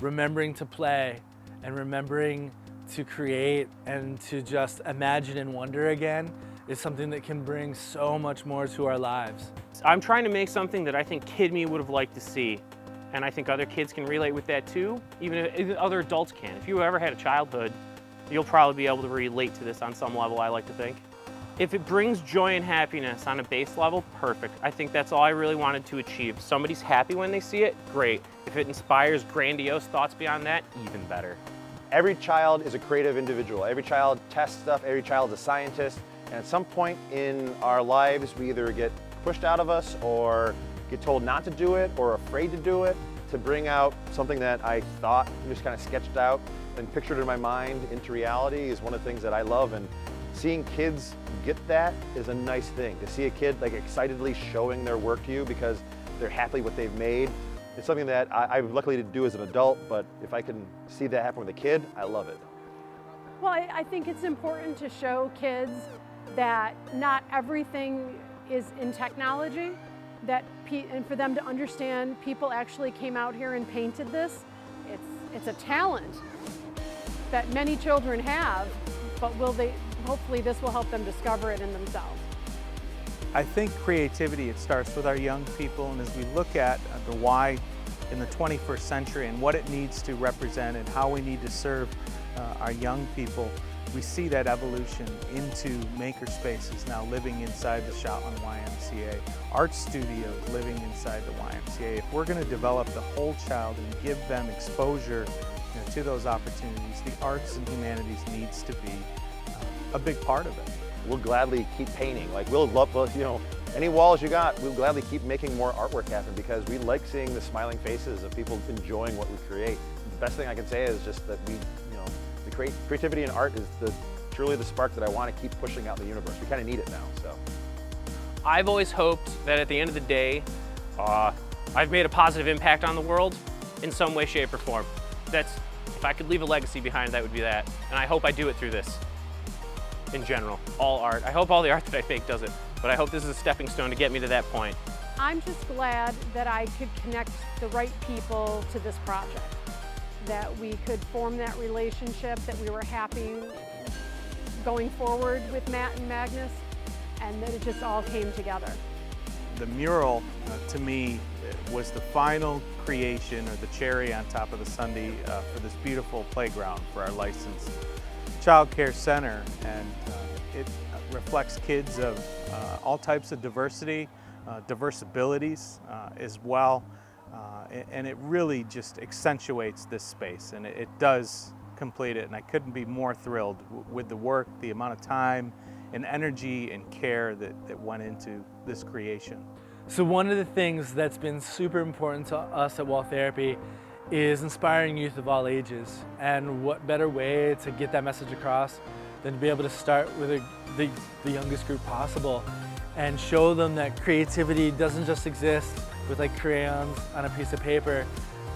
remembering to play and remembering to create and to just imagine and wonder again is something that can bring so much more to our lives. I'm trying to make something that I think Kid Me would have liked to see. And I think other kids can relate with that too, even other adults can. If you ever had a childhood, you'll probably be able to relate to this on some level, I like to think. If it brings joy and happiness on a base level, perfect. I think that's all I really wanted to achieve. If somebody's happy when they see it, great. If it inspires grandiose thoughts beyond that, even better. Every child is a creative individual. Every child tests stuff, every child is a scientist. And at some point in our lives, we either get pushed out of us or get told not to do it or afraid to do it. To bring out something that I thought just kind of sketched out and pictured in my mind into reality is one of the things that I love. And seeing kids get that is a nice thing. To see a kid like excitedly showing their work to you because they're happy with what they've made. It's something that I'm lucky to do as an adult, but if I can see that happen with a kid, I love it. Well, I think it's important to show kids that not everything is in technology, and for them to understand people actually came out here and painted this. It's a talent that many children have, but hopefully this will help them discover it in themselves. I think creativity, it starts with our young people, and as we look at the Y in the 21st century and what it needs to represent and how we need to serve our young people, we see that evolution into maker spaces now living inside the Champlin YMCA, art studios living inside the YMCA. If we're going to develop the whole child and give them exposure to those opportunities, the arts and humanities needs to be a big part of it. We'll gladly keep painting. Like we'll love, any walls you got, we'll gladly keep making more artwork happen because we like seeing the smiling faces of people enjoying what we create. The best thing I can say is just that the creativity in art is truly the spark that I want to keep pushing out in the universe. We kind of need it now, so. I've always hoped that at the end of the day, I've made a positive impact on the world in some way, shape, or form. If I could leave a legacy behind, that would be that. And I hope I do it through this. In general, all art. I hope all the art that I make does it, but I hope this is a stepping stone to get me to that point. I'm just glad that I could connect the right people to this project, that we could form that relationship, that we were happy going forward with Matt and Magnus, and that it just all came together. The mural, to me, was the final creation or the cherry on top of the sundae for this beautiful playground for our licensed Child Care Center, and it reflects kids of all types of diversity, diverse abilities as well, and it really just accentuates this space, and it does complete it, and I couldn't be more thrilled with the work, the amount of time and energy and care that went into this creation. So one of the things that's been super important to us at Wall Therapy is inspiring youth of all ages, and what better way to get that message across than to be able to start with the youngest group possible and show them that creativity doesn't just exist with like crayons on a piece of paper,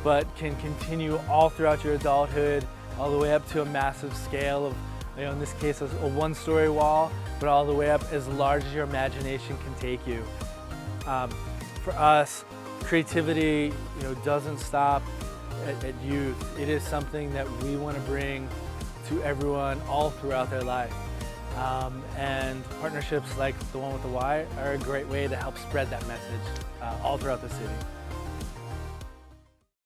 but can continue all throughout your adulthood, all the way up to a massive scale of, in this case, a one-story wall, but all the way up as large as your imagination can take you. For us, creativity, doesn't stop at youth. It is something that we want to bring to everyone all throughout their life. And partnerships like the one with the Y are a great way to help spread that message all throughout the city.